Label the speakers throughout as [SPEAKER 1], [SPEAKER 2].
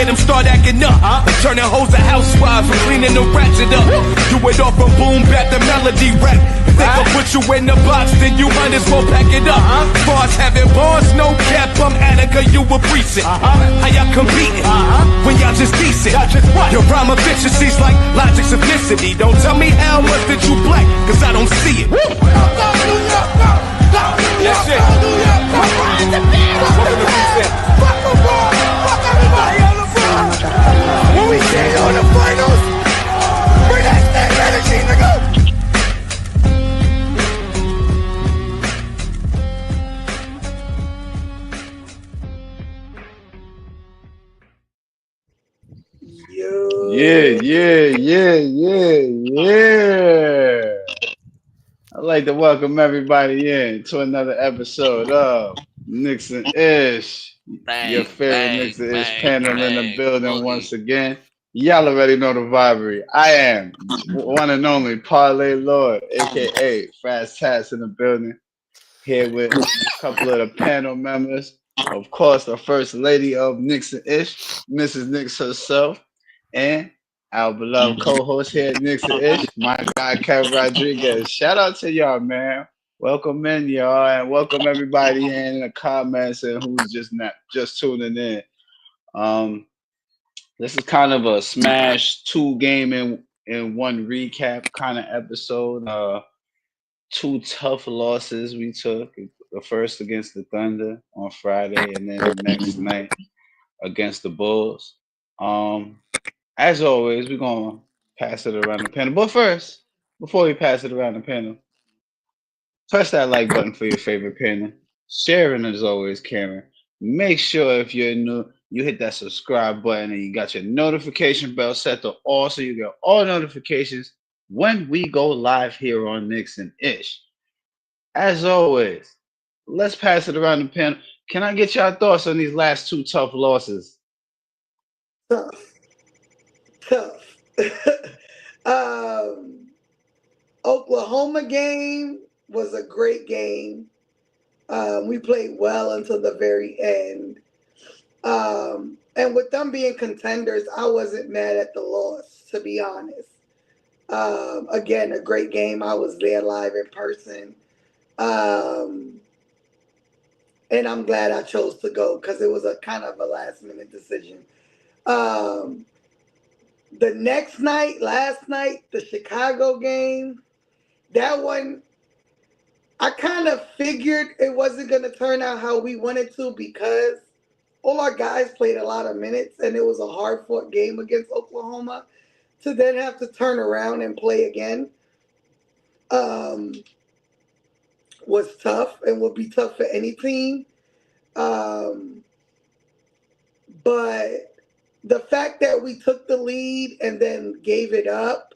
[SPEAKER 1] hear them start acting up. Turning hoes to housewives and cleaning the ratchet up. Do it all from boom bap to melody rap. If they gon' put you in the box, then you might as well pack it up. Bars having bars, no cap, I'm Attica, you a precinct. How y'all competing when y'all just decent? Your rhyme efficiency's like Logic's ethnicity. Don't tell me how much that you black, cause I don't see it. That's it. Welcome to precinct. Fuck the ball, fuck everybody on the floor. When we say on the finals, bring that same energy, nigga.
[SPEAKER 2] Yeah. I'd like to welcome everybody in to another episode of Knicks and Ish. Your favorite Knicks and Ish panel in the building once again. Y'all already know the vibery. I am one and only Parlay Lord, aka Fast Tats in the building. Here with a couple of the panel members. Of course, the first lady of Knicks and Ish, Mrs. Knicks herself, and our beloved co-host here at Knicks and Ish, my guy Kev Rodriguez. Shout out to y'all, man. Welcome in, y'all, and welcome everybody in the comments and who's just tuning in. This is kind of a smash 2 game in one recap kind of episode. 2 tough losses we took. The first against the Thunder on Friday, and then the next night against the Bulls. As always, we're gonna pass it around the panel. But first, before we pass it around the panel, press that like button for your favorite panel. Sharing is always caring. Make sure if you're new, you hit that subscribe button and you got your notification bell set to all so you get all notifications when we go live here on Knicks and Ish. As always, let's pass it around the panel. Can I get y'all thoughts on these last 2 tough losses?
[SPEAKER 3] Tough. Oklahoma game was a great game. We played well until the very end. And with them being contenders, I wasn't mad at the loss, to be honest. Again, a great game. I was there live in person. And I'm glad I chose to go because it was a kind of a last-minute decision. The next night, last night, the Chicago game, that one, I kind of figured it wasn't going to turn out how we wanted to because all our guys played a lot of minutes and it was a hard-fought game against Oklahoma. To then have to turn around and play again was tough and would be tough for any team. But the fact that we took the lead and then gave it up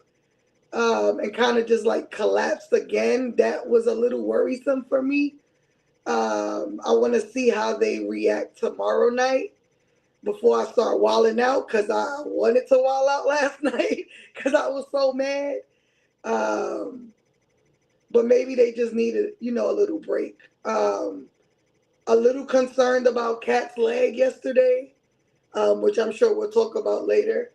[SPEAKER 3] and kind of just like collapsed again, that was a little worrisome for me. I want to see how they react tomorrow night before I start wilding out because I wanted to wild out last night because I was so mad. But maybe they just needed, a little break. A little concerned about KAT's leg yesterday, which I'm sure we'll talk about later.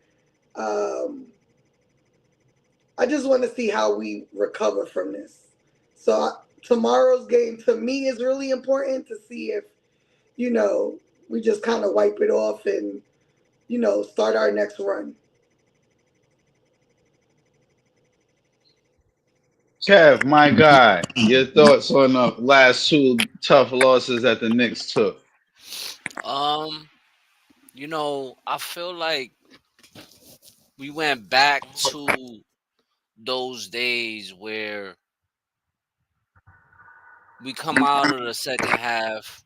[SPEAKER 3] I just want to see how we recover from this. So tomorrow's game to me is really important to see if, we just kind of wipe it off and, start our next run.
[SPEAKER 2] Kev, my guy, your thoughts on the last 2 tough losses that the Knicks took?
[SPEAKER 4] I feel like we went back to those days where we come out of the second half.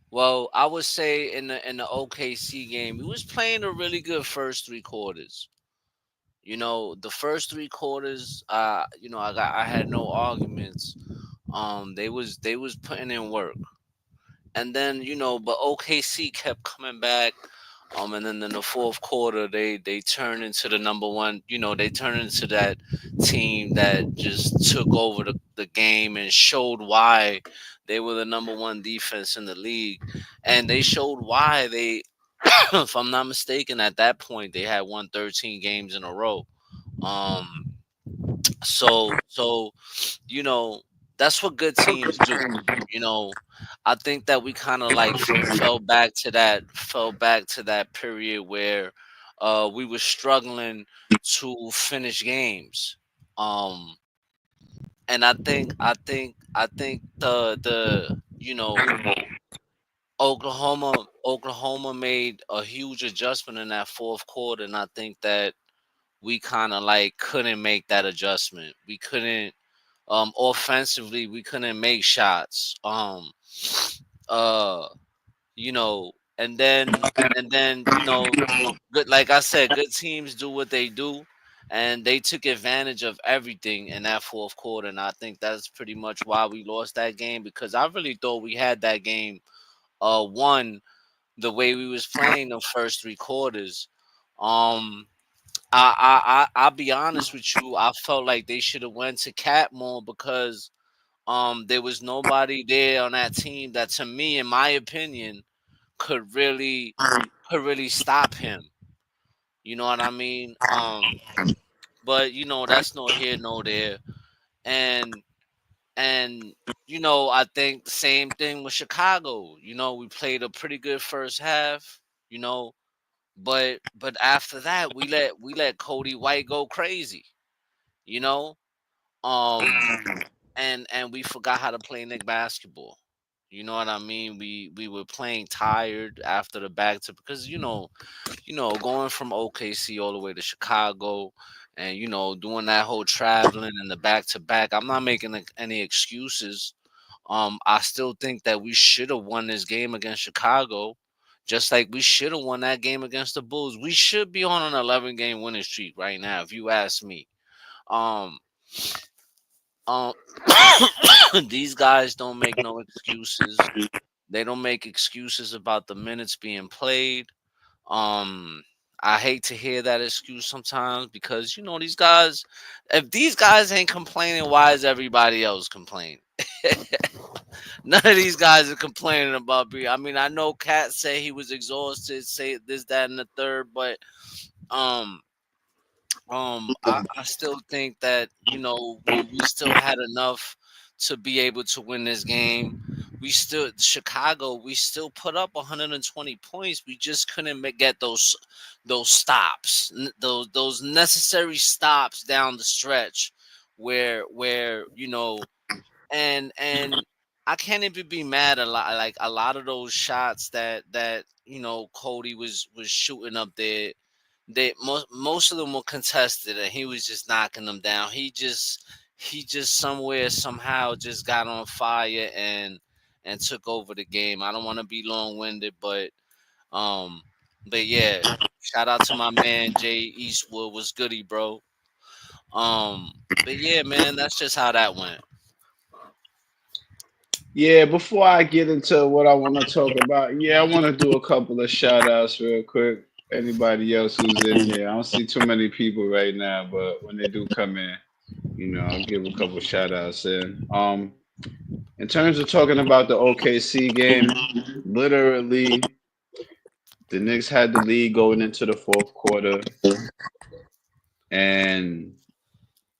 [SPEAKER 4] Well, I would say in the OKC game, we was playing a really good first 3 quarters. The first 3 quarters, I had no arguments. They was putting in work, and then but OKC kept coming back. And then in the fourth quarter, they turned into the number one. They turned into that team that just took over the game and showed why they were the number 1 defense in the league, and they showed why they if I'm not mistaken, at that point they had won 13 games in a row. Um, so you know that's what good teams do. You know, I think that we kind of like fell back to that period where we were struggling to finish games. Um, and I think the Oklahoma made a huge adjustment in that fourth quarter, and I think that we kind of like couldn't make that adjustment. We couldn't offensively we couldn't make shots. Uh and then good, like I said, good teams do what they do, and they took advantage of everything in that fourth quarter, and I think that's pretty much why we lost that game, because I really thought we had that game won the way we was playing the first three quarters. um I'll be honest with you. I felt like they should have went to Cat more, because there was nobody there on that team that, to me, in my opinion, could really stop him. You know what I mean? But that's no here no there. And and I think the same thing with Chicago. We played a pretty good first half. You know, but after that we let Cody White go crazy. You know, um, and we forgot how to play Nick basketball. You know what I mean? We were playing tired after the back to, because going from OKC all the way to Chicago, and doing that whole traveling and the back to back. I'm not making any excuses. I still think that we should have won this game against Chicago, just like we should have won that game against the Bulls. We should be on an 11 game winning streak right now, if you ask me. Um, um, these guys don't make no excuses. They don't make excuses about the minutes being played. Um, I hate to hear that excuse sometimes, because these guys. If these guys ain't complaining, why is everybody else complaining? None of these guys are complaining about being. I mean, I know Cat said he was exhausted, say this, that, and the third, but um, I still think that we still had enough to be able to win this game. We still Chicago. We still put up 120 points. We just couldn't get those stops, those necessary stops down the stretch, where and I can't even be mad a lot. Like a lot of those shots that Cody was shooting up there, most of them were contested, and he was just knocking them down. He just somewhere somehow just got on fire and took over the game. I don't want to be long winded, um but yeah, shout out to my man Jay Eastwood. Was goody, bro. Um but yeah, man, that's just how that went.
[SPEAKER 2] Yeah, before I get into what I want to talk about, yeah, I want to do a couple of shout outs real quick. Anybody else who's in here, I don't see too many people right now, but when they do come in, I'll give a couple shout outs in. In terms of talking about the OKC game, literally the Knicks had the lead going into the fourth quarter, and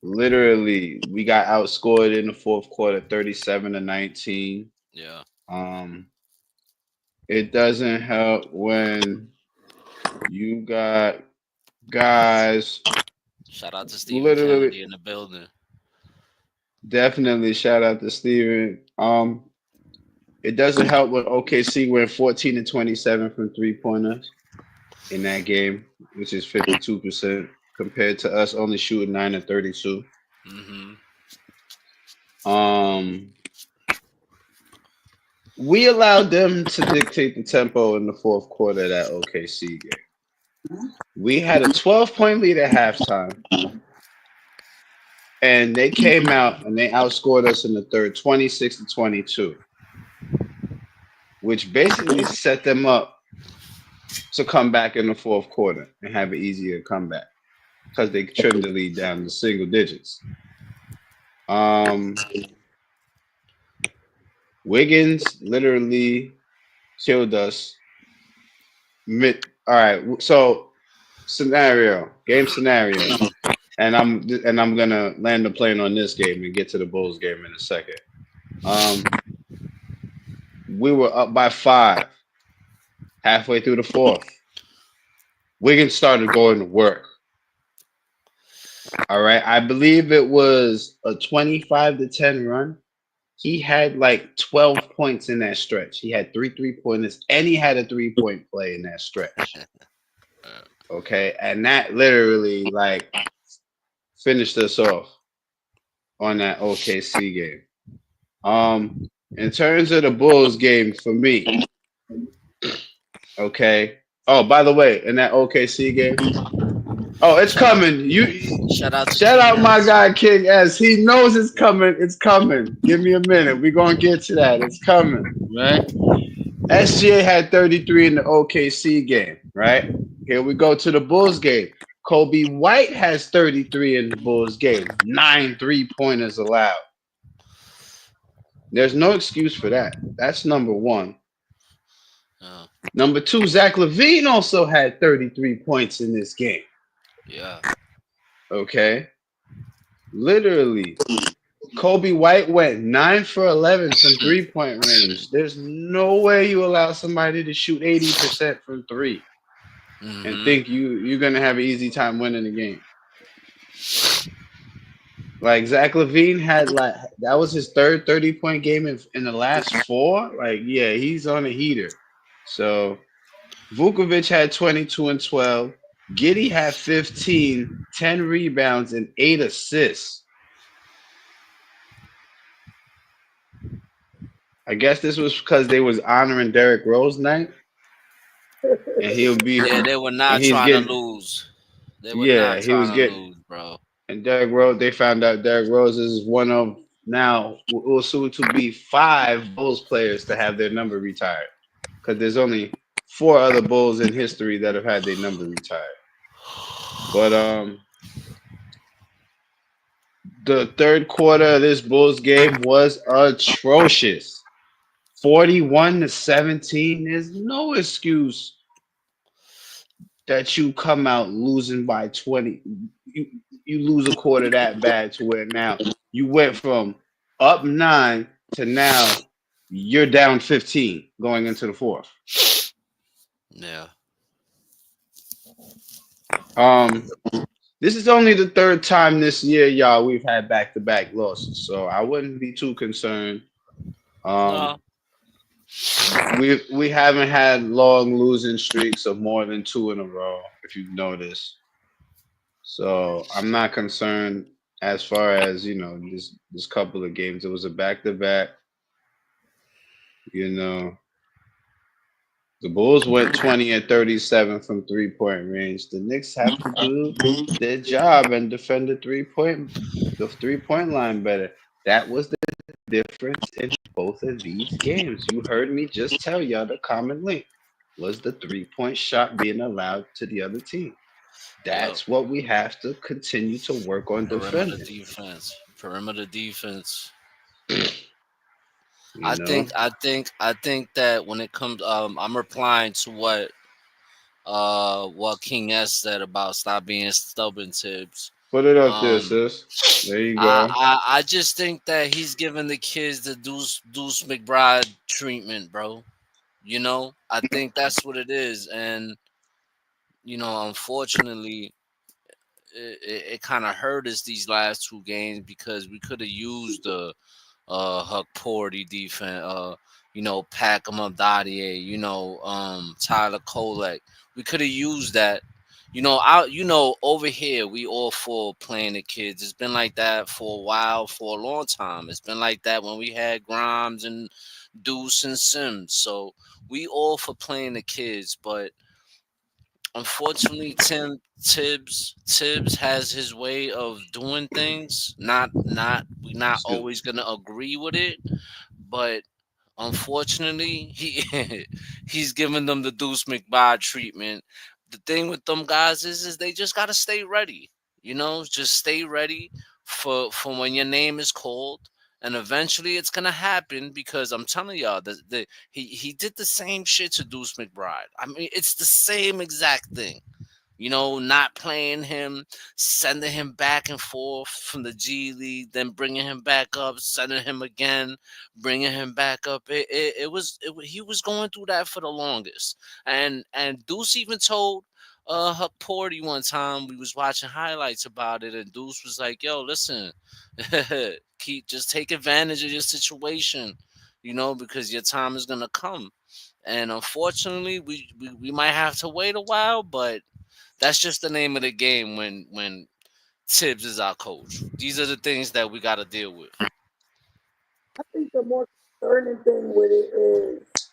[SPEAKER 2] literally we got outscored in the fourth quarter 37-19.
[SPEAKER 4] Yeah.
[SPEAKER 2] Um, it doesn't help when you got guys
[SPEAKER 4] Shout out to Stephen
[SPEAKER 2] literally.
[SPEAKER 4] Kennedy in the building.
[SPEAKER 2] Definitely shout out to Steven. It doesn't help when OKC went 14 and 27 from 3 pointers in that game, which is 52%, compared to us only shooting 9 and 32.
[SPEAKER 4] Hmm.
[SPEAKER 2] Um, we allowed them to dictate the tempo in the fourth quarter of that OKC game. We had a 12-point lead at halftime, and they came out and they outscored us in the third 26-22, which basically set them up to come back in the fourth quarter and have an easier comeback because they trimmed the lead down to single digits. Wiggins literally killed us All right. So game scenario, and I'm gonna land the plane on this game and get to the Bulls game in a second. Um, we were up by 5 halfway through the fourth. Wiggins started going to work. All right. I believe it was a 25-10 run. He had like 12 points in that stretch. He had three-pointers, and he had a 3-point play in that stretch. Okay. And that literally like finished us off on that OKC game. In terms of the Bulls game for me, okay. Oh, by the way, in that OKC game, oh, it's
[SPEAKER 4] Shout out,
[SPEAKER 2] coming. You
[SPEAKER 4] shout out to
[SPEAKER 2] shout
[SPEAKER 4] King
[SPEAKER 2] out my
[SPEAKER 4] S.
[SPEAKER 2] guy King S. He knows it's coming. It's coming. Give me a minute. We're gonna get to that. It's coming, right? SGA had 33 in the OKC game, right? Here we go to the Bulls game. Kobe White has 33 in the Bulls game. 9 3-pointers allowed. There's no excuse for that. That's number one.
[SPEAKER 4] Uh,
[SPEAKER 2] Number two, Zach LaVine also had 33 points in this game.
[SPEAKER 4] yeah.
[SPEAKER 2] Okay. Literally, Kobe White went 9 for 11 from 3-point range. There's no way you allow somebody to shoot 80% from three and
[SPEAKER 4] Mm-hmm.
[SPEAKER 2] think you're gonna have an easy time winning the game. Like Zach LaVine had like that was his third 30-point game in the last four. Like, yeah, he's on a heater. So Vukovic had 22 and 12. Giddy had 15, 10 rebounds, and 8 assists. I guess this was because they was honoring Derrick Rose night, and he'll be
[SPEAKER 4] Yeah, they were
[SPEAKER 2] and
[SPEAKER 4] not
[SPEAKER 2] he's
[SPEAKER 4] trying to
[SPEAKER 2] getting
[SPEAKER 4] lose. They were
[SPEAKER 2] yeah
[SPEAKER 4] not
[SPEAKER 2] he was
[SPEAKER 4] trying to
[SPEAKER 2] getting
[SPEAKER 4] lose, bro.
[SPEAKER 2] and Derrick Rose. They found out Derrick Rose is one of now will soon to be 5 Bulls players to have their number retired because there's only 4 other Bulls in history that have had their number retired. But the third quarter of this Bulls game was atrocious. 41-17. There's no excuse that you come out losing by 20. You you lose a quarter that bad to where now you went from up 9 to now you're down 15 going into the fourth.
[SPEAKER 4] Yeah.
[SPEAKER 2] Um, this is only the third time this year, y'all, we've had back-to-back losses, so I wouldn't be too concerned. Um,
[SPEAKER 4] No.
[SPEAKER 2] we haven't had long losing streaks of more than 2 in a row, if you've noticed. So I'm not concerned as far as this couple of games. It was a back-to-back. You know, the Bulls went 20 and 37 from 3-point range. The Knicks have to do their job and defend the 3-point line better. That was the difference in both of these games. You heard me just tell y'all the common link was the 3-point shot being allowed to the other team.
[SPEAKER 4] Yep.
[SPEAKER 2] That's what we have to continue to work on
[SPEAKER 4] Perimeter
[SPEAKER 2] defending.
[SPEAKER 4] defense. Perimeter defense.
[SPEAKER 2] You know,
[SPEAKER 4] I think that when it comes, I'm replying to what King S said about stop being stubborn, Tibbs.
[SPEAKER 2] put it up there,
[SPEAKER 4] Um,
[SPEAKER 2] sis. There you go.
[SPEAKER 4] I just think that he's giving the kids the Deuce McBride treatment, bro. I think that's what it is, and unfortunately, it kind of hurt us these last 2 games because we could have used the Huck Porty defense, Pack 'em up Dadier, Tyler Kolek. We could have used that. Over here we all for playing the kids. It's been like that for a while, for a long time. It's been like that when we had Grimes and Deuce and Sims. So we all for playing the kids, but unfortunately, Tibbs has his way of doing things. We're not
[SPEAKER 2] Excuse
[SPEAKER 4] always gonna agree with it, but unfortunately, he's giving them the Deuce McBride treatment. The thing with them guys is they just gotta stay ready. Just stay ready for when your name is called. and eventually it's gonna happen because I'm telling y'all that he did the same shit to Deuce McBride. I mean, it's the same exact thing. Not playing him, sending him back and forth from the G League, then bringing him back up, sending him again, bringing him back up. He was going through that for the longest, and Deuce even told Huck Porty one time we was watching highlights about it, and Deuce was like, "Yo, listen, just take advantage of your situation, because your time is gonna come." And unfortunately, we might have to wait a while, but that's just the name of the game when Tibbs is our coach. These are the things that we got to deal with.
[SPEAKER 3] I think the more concerning thing with it is,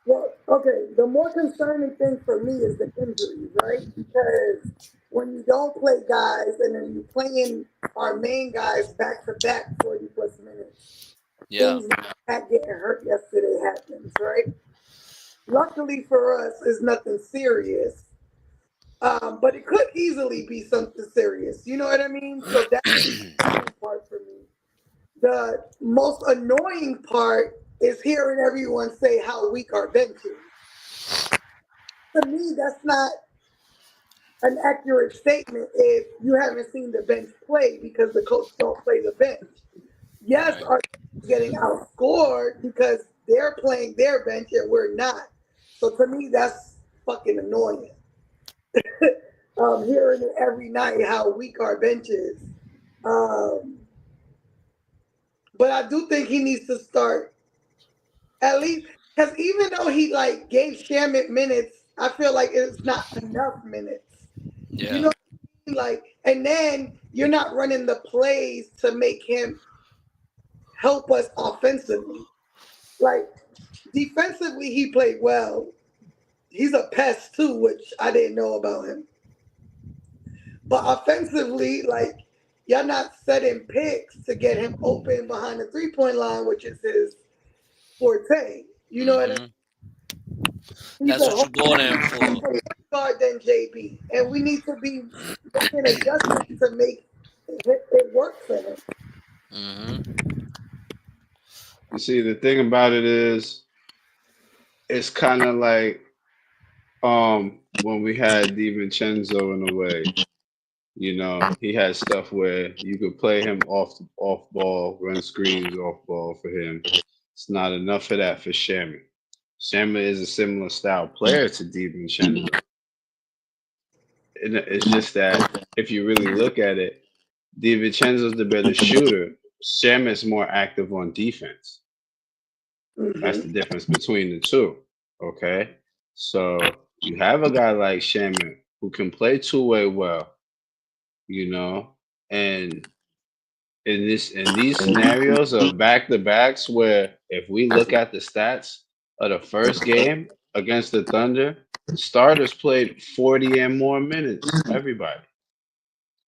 [SPEAKER 3] well, okay, the more concerning thing for me is the injuries, right? Because when you don't play guys and then you playing our main guys back to back 40 plus minutes,
[SPEAKER 4] Yeah.
[SPEAKER 3] things like that getting hurt yesterday happens, right? Luckily for us, it's nothing serious. But it could easily be something serious. You know what I mean? So that's the part for me. The most annoying part is hearing everyone say how weak our bench is. To me, that's not an accurate statement if you haven't seen the bench play because the coach don't play the bench. Yes,
[SPEAKER 4] Right.
[SPEAKER 3] our bench is getting outscored because they're playing their bench and we're not. So to me, that's fucking annoying. Hearing it every night how weak our bench is. Um, but I do think he needs to start at least because even though he like gave Shamit minutes, I feel like it's not enough minutes. You
[SPEAKER 4] Yeah.
[SPEAKER 3] know, what I mean? Like, and then you're not running the plays to make him help us offensively. Like defensively, he played well. He's a pest too, which I didn't know about him. But offensively, like y'all not setting picks to get him open behind the 3-point line, which is his forte. You know what I mean?
[SPEAKER 4] Hmm.
[SPEAKER 3] He's
[SPEAKER 4] That's
[SPEAKER 3] a
[SPEAKER 4] what
[SPEAKER 3] whole
[SPEAKER 4] you brought in for.
[SPEAKER 3] different guard than JB, and we need to be making adjustments to make it work for him.
[SPEAKER 4] Hmm.
[SPEAKER 2] You see, the thing about it is, it's kind of like when we had DiVincenzo in a way. He had stuff where you could play him off ball, run screens off ball for him. It's not enough of that for Shammy. Shammy is a similar style player to DiVincenzo. It's just that if you really look at it, DiVincenzo's the better shooter. Shammy's more active on defense. That's the
[SPEAKER 3] Mm-hmm.
[SPEAKER 2] difference between the two. Okay. So you have a guy like Shammy who can play two-way well, you know, and in these scenarios of back to backs where if we look at the stats of the first game against the Thunder, the starters played 40 and more minutes, everybody.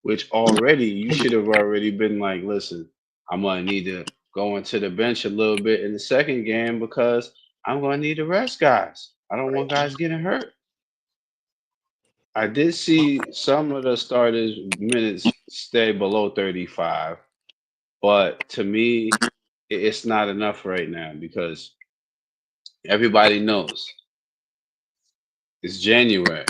[SPEAKER 2] Which already you should have already been like, listen, I'm gonna need to go into the bench a little bit in the second game because I'm gonna need to rest guys. I don't want guys getting hurt. I did see some of the starters' minutes stay below 35, but to me, it's not enough right now because everybody knows it's January.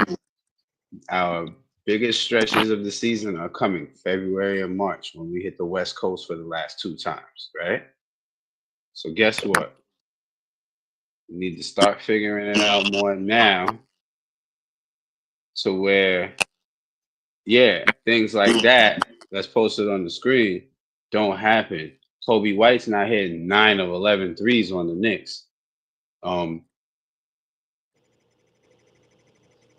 [SPEAKER 2] Our biggest stretches of the season are coming February and March when we hit the West Coast for the last two times, right? So guess what? We need to start figuring it out more now to where, yeah, things like that that's posted on the screen don't happen. Kobe White's not hitting 9 of 11 threes on the Knicks. Um,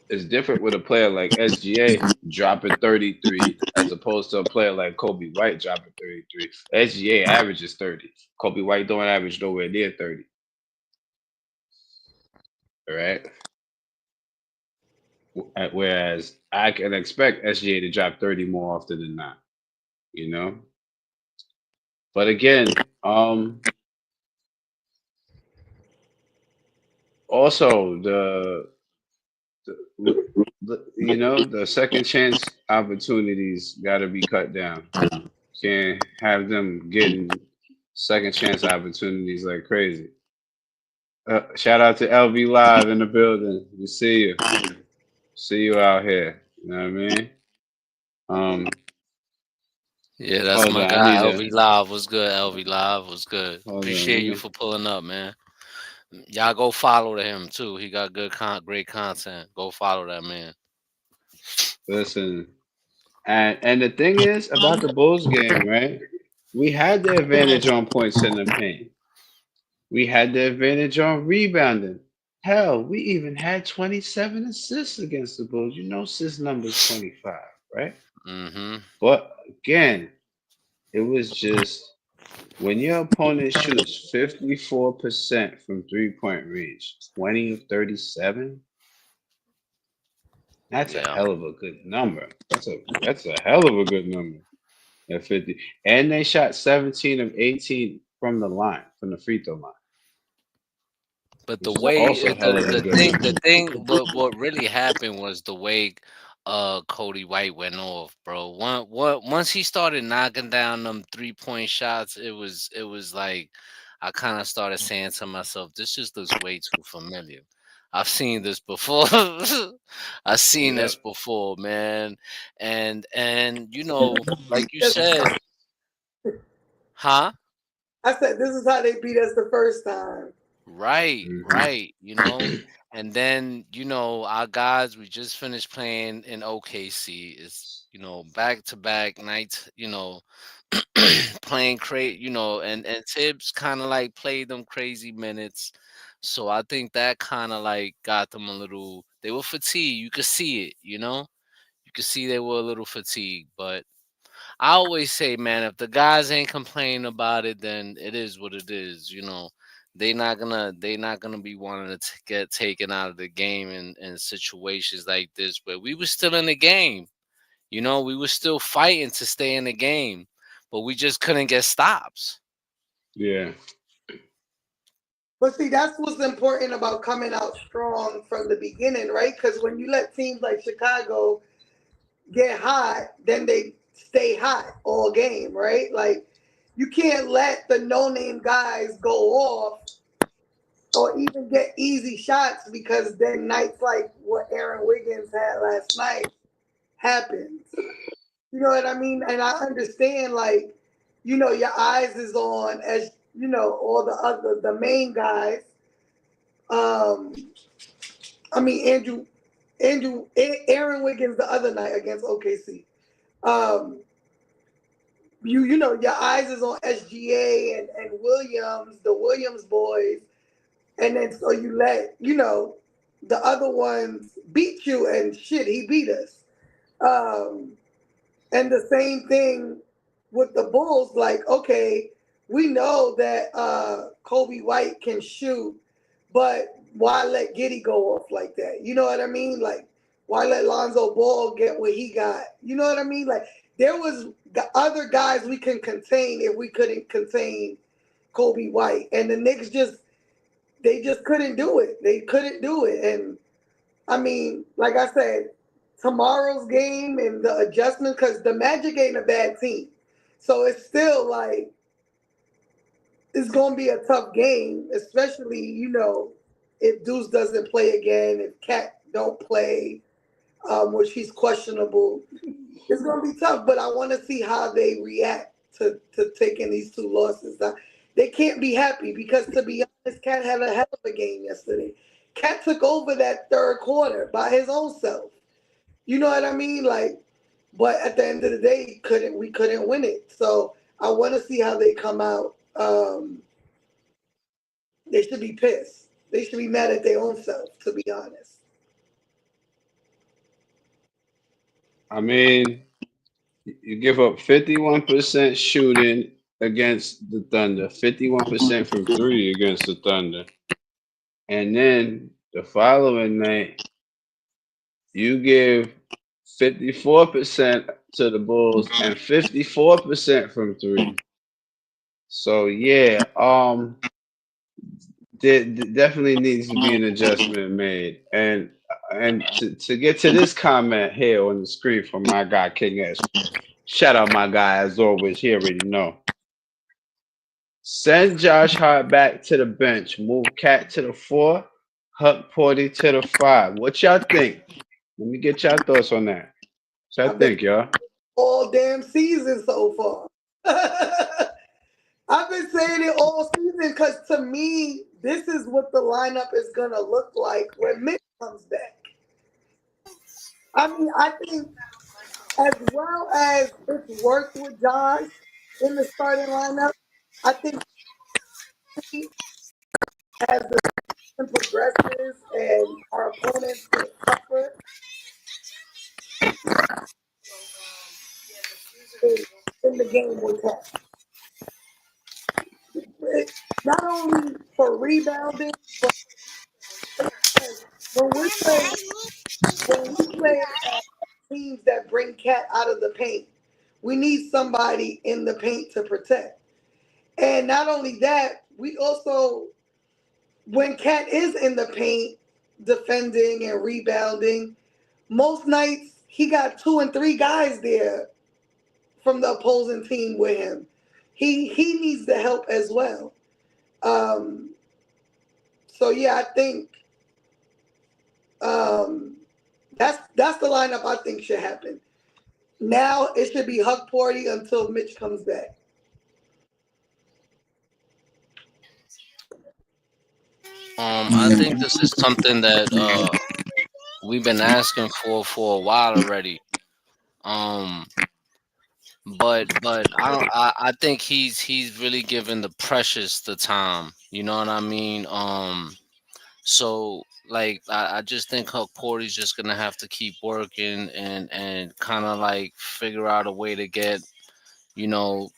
[SPEAKER 2] it's different with a player like SGA dropping 33 as opposed to a player like Kobe White dropping 33. SGA averages 30. Kobe White don't average nowhere near 30. All right. Whereas I can expect SGA to drop 30 more often than not, you know? But again, also the, the second chance opportunities got to be cut down. Can't have them getting second chance opportunities like crazy. Shout out to LV Live in the building. We see you out here. You know what I mean? Um,
[SPEAKER 4] Yeah, that's
[SPEAKER 2] hold
[SPEAKER 4] my
[SPEAKER 2] on, I
[SPEAKER 4] guy.
[SPEAKER 2] need to
[SPEAKER 4] LV Live was good. LV Live was good.
[SPEAKER 2] hold on.
[SPEAKER 4] Appreciate you for pulling up, man. Y'all go follow him too. He got great content. Go follow that man.
[SPEAKER 2] Listen, and the thing is about the Bulls game, right? We had the advantage on points in the paint. We had the advantage on rebounding. Hell, we even had 27 assists against the Bulls. You know, assist number's 25, right?
[SPEAKER 4] Mm-hmm.
[SPEAKER 2] But again, it was just when your opponent shoots 54% from 3-point range, 20 of 37, that's a
[SPEAKER 4] Yeah.
[SPEAKER 2] hell of a good number. That's a hell of a good number at 50. And they shot 17 of 18 from the line, from the free throw line,
[SPEAKER 4] But the
[SPEAKER 2] which is
[SPEAKER 4] way
[SPEAKER 2] also a hell of a good
[SPEAKER 4] the
[SPEAKER 2] number.
[SPEAKER 4] thing, what really happened was the way Cody White went off, bro. Once he started knocking down them 3-point shots, it was like I kind of started saying to myself, this just looks way too familiar. I've seen this before. I've seen this
[SPEAKER 2] Yep.
[SPEAKER 4] before, man. And like you
[SPEAKER 3] Yes,
[SPEAKER 4] said, huh?
[SPEAKER 3] I said this is how they beat us the first time.
[SPEAKER 4] Right,
[SPEAKER 2] Hmm.
[SPEAKER 4] right. And then, our guys, we just finished playing in OKC. It's, back to back nights, playing and Tibbs kind of like played them crazy minutes. So I think that kind of like got them a little, they were fatigued. You could see it, you could see they were a little fatigued, but I always say, man, if the guys ain't complaining about it, then it is what it is. They not gonna be wanting to get taken out of the game in situations like this. But we were still in the game. We were still fighting to stay in the game, but we just couldn't get stops.
[SPEAKER 2] Yeah.
[SPEAKER 3] But see, that's what's important about coming out strong from the beginning, right? Because when you let teams like Chicago get hot, then they stay hot all game, right? Like you can't let the no-name guys go off or even get easy shots because then nights like what Aaron Wiggins had last night happens. You know what I mean? And I understand, like, your eyes is on as all the main guys. Um, I mean Aaron Wiggins the other night against OKC. Um, your eyes is on SGA and Williams, the Williams boys, and then so you let the other ones beat you and shit. He beat us. Um, And the same thing with the Bulls, like, okay, we know that Kobe White can shoot, but why let Giddy go off like that? You know what I mean? Like, why let Lonzo Ball get what he got? You know what I mean? Like, there was other guys we can contain if we couldn't contain Kobe White. And the Knicks they just couldn't do it. They couldn't do it. And I mean, like I said, tomorrow's game and the adjustment, because the Magic ain't a bad team. So it's still like, it's going to be a tough game, especially, if Deuce doesn't play again, if KAT don't play, which he's questionable. It's going to be tough, but I want to see how they react to taking these two losses. They can't be happy because, to be honest, KAT had a hell of a game yesterday. KAT took over that third quarter by his own self. You know what I mean? Like, but at the end of the day, we couldn't win it. So I want to see how they come out. They should be pissed. They should be mad at their own self, to be honest.
[SPEAKER 2] I mean, you give up 51% shooting against the Thunder, 51% from three against the Thunder. And then the following night, you give 54% to the Bulls and 54% from three. So yeah, there definitely needs to be an adjustment made. And to get to this comment here on the screen from my guy King S. Shout out my guy as always. He already know. Send Josh Hart back to the bench. Move Cat to the 4. Huck Porty to the 5. What y'all think? Let me get y'all thoughts on that. What y'all
[SPEAKER 3] I've been
[SPEAKER 2] think, y'all?
[SPEAKER 3] all damn season so far. I've been saying it all season because to me, this is what the lineup is gonna look like when Mitch comes back. I mean, I think as well as it's worked with Josh in the starting lineup, I think he, as the season progresses and our opponents get tougher, in the game with him. Not only for rebounding, but when we play when we play teams that bring Cat out of the paint, we need somebody in the paint to protect. And not only that, we also when Cat is in the paint defending and rebounding, most nights he got 2 and 3 guys there from the opposing team with him. He needs the help as well. Um, so yeah, I think um, that's the lineup I think should happen. Now it should be Huck Porty until Mitch comes back.
[SPEAKER 4] I think this is something that we've been asking for a while already. Um, but I don't. I think he's really giving the Precious the time. You know what I mean? So like I just think Huck Porty's just gonna have to keep working and kind of like figure out a way to get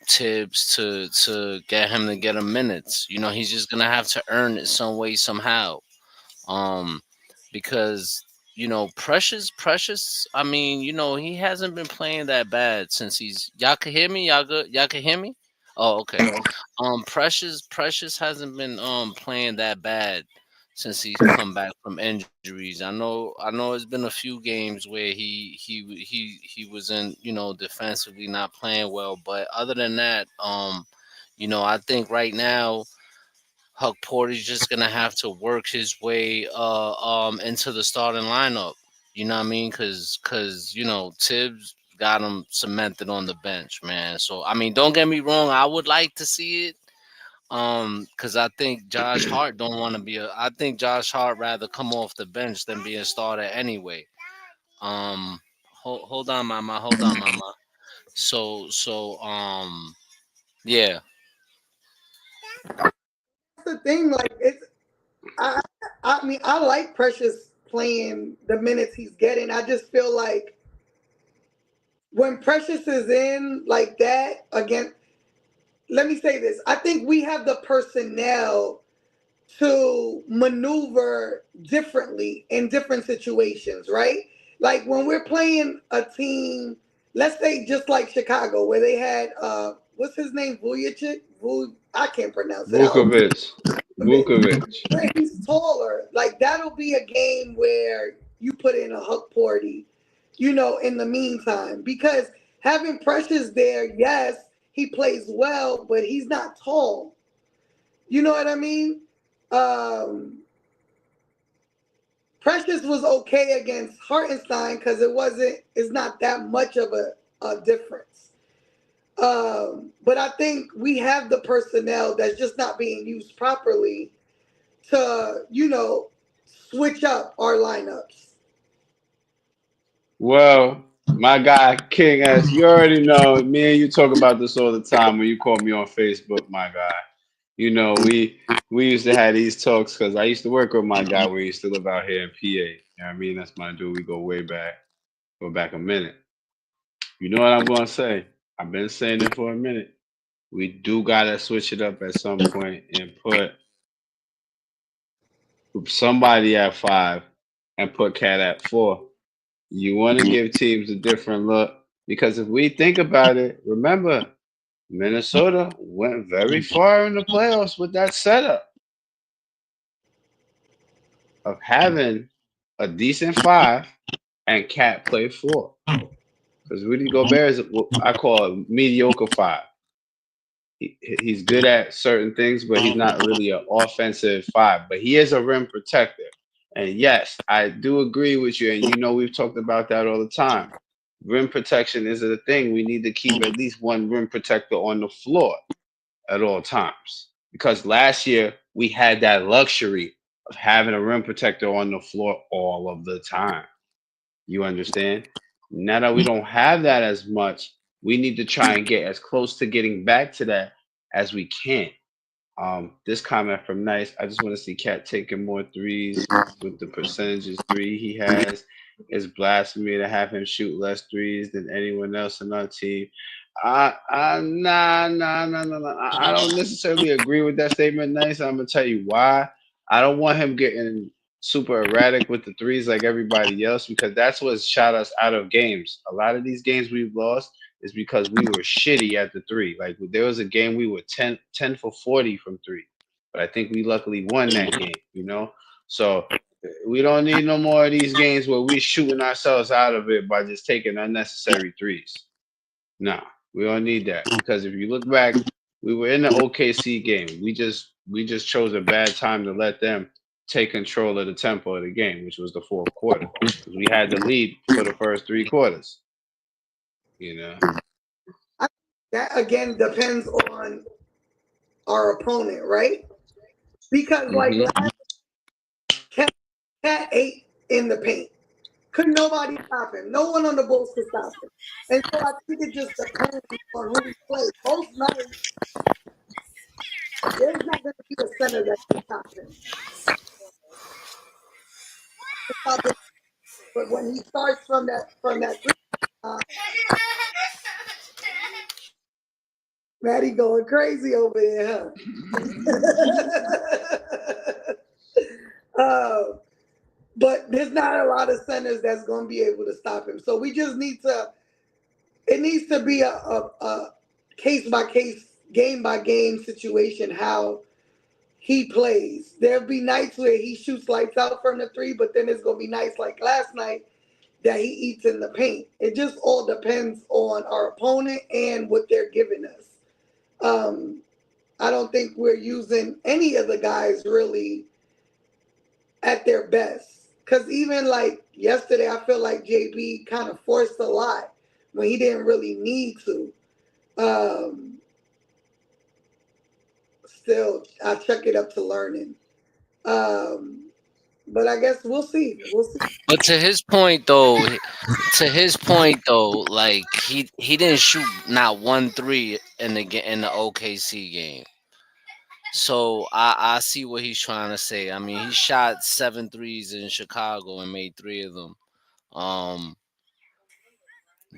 [SPEAKER 4] Tibbs to get him to get him minutes. He's just gonna have to earn it some way somehow. Um, because Precious. I mean, he hasn't been playing that bad since he's. Y'all can hear me. Y'all good? Y'all can hear me? Oh, okay. Precious hasn't been playing that bad since he's come back from injuries. I know it's been a few games where he was in defensively not playing well, but other than that, I think right now Huck Porty's just gonna have to work his way into the starting lineup. You know what I mean? Cause Tibbs got him cemented on the bench, man. So I mean, don't get me wrong, I would like to see it. Cause I think Josh Hart don't want to be I think Josh Hart rather come off the bench than be a starter anyway. Hold on, mama. Hold on, mama. So yeah.
[SPEAKER 3] That's the thing. Like I, I mean, I like Precious playing the minutes he's getting. I just feel like when Precious is in like that again, let me say this. I think we have the personnel to maneuver differently in different situations, right? Like when we're playing a team, let's say just like Chicago, where they had what's his name, Vujicic? I can't pronounce it.
[SPEAKER 2] Vukovic. Vukovic.
[SPEAKER 3] Where he's taller, like that'll be a game where you put in a Huck Porty, in the meantime, because having Precious there, yes, he plays well, but he's not tall. You know what I mean? Um, Precious was okay against Hartenstein because it's not that much of a difference. But I think we have the personnel that's just not being used properly to, switch up our lineups.
[SPEAKER 2] Well, my guy King S, you already know me and you talk about this all the time when you call me on Facebook, my guy. We used to have these talks because I used to work with my guy when he used to live out here in PA. You know what I mean? That's my dude. We go way back. Go back a minute. You know what I'm gonna say? I've been saying it for a minute. We do gotta switch it up at some point and put somebody at 5 and put Cat at 4. You want to give teams a different look because if we think about it, remember Minnesota went very far in the playoffs with that setup of having a decent 5 and Cat play 4. Because Rudy Gobert is what I call a mediocre 5. He's good at certain things, but he's not really an offensive five. But he is a rim protector. And yes, I do agree with you. And we've talked about that all the time. Rim protection is a thing. We need to keep at least one rim protector on the floor at all times. Because last year we had that luxury of having a rim protector on the floor all of the time. You understand? Now that we don't have that as much, we need to try and get as close to getting back to that as we can. This comment from Nice. I just want to see Cat taking more threes with the percentages three he has. It's blasphemy to have him shoot less threes than anyone else on our team. Nah. I don't necessarily agree with that statement, Nice. I'm gonna tell you why. I don't want him getting super erratic with the threes like everybody else because that's what shot us out of games. A lot of these games we've lost is because we were shitty at the three. Like there was a game we were 10 for 40 from three, but I think we luckily won that game. So we don't need no more of these games where we're shooting ourselves out of it by just taking unnecessary threes. Nah, we don't need that because if you look back, we were in the OKC game. We just chose a bad time to let them take control of the tempo of the game, which was the fourth quarter. We had the lead for the first 3 quarters.
[SPEAKER 3] That again depends on our opponent, right? Because like last Cat ate in the paint. Couldn't nobody stop him. No one on the Bulls could stop him. And so I think it just depends on who he plays. Most nights, there's not going to be a center that can stop him. But when he starts from that Maddie going crazy over there, huh? But there's not a lot of centers that's going to be able to stop him. So we just need to. It needs to be a case by case, game by game situation. How he plays. There'll be nights where he shoots lights out from the three, but then it's going to be nights like last night that he eats in the paint. It just all depends on our opponent and what they're giving us. I don't think we're using any of the guys really at their best. Because even like yesterday, I feel like JB kind of forced a lot when he didn't really need to. Still, I chuck it up to learning. But I guess we'll see.
[SPEAKER 4] But to his point though, like he didn't shoot not 1 3 in the OKC game. So I see what he's trying to say. I mean, he shot 7 threes in Chicago and made 3 of them.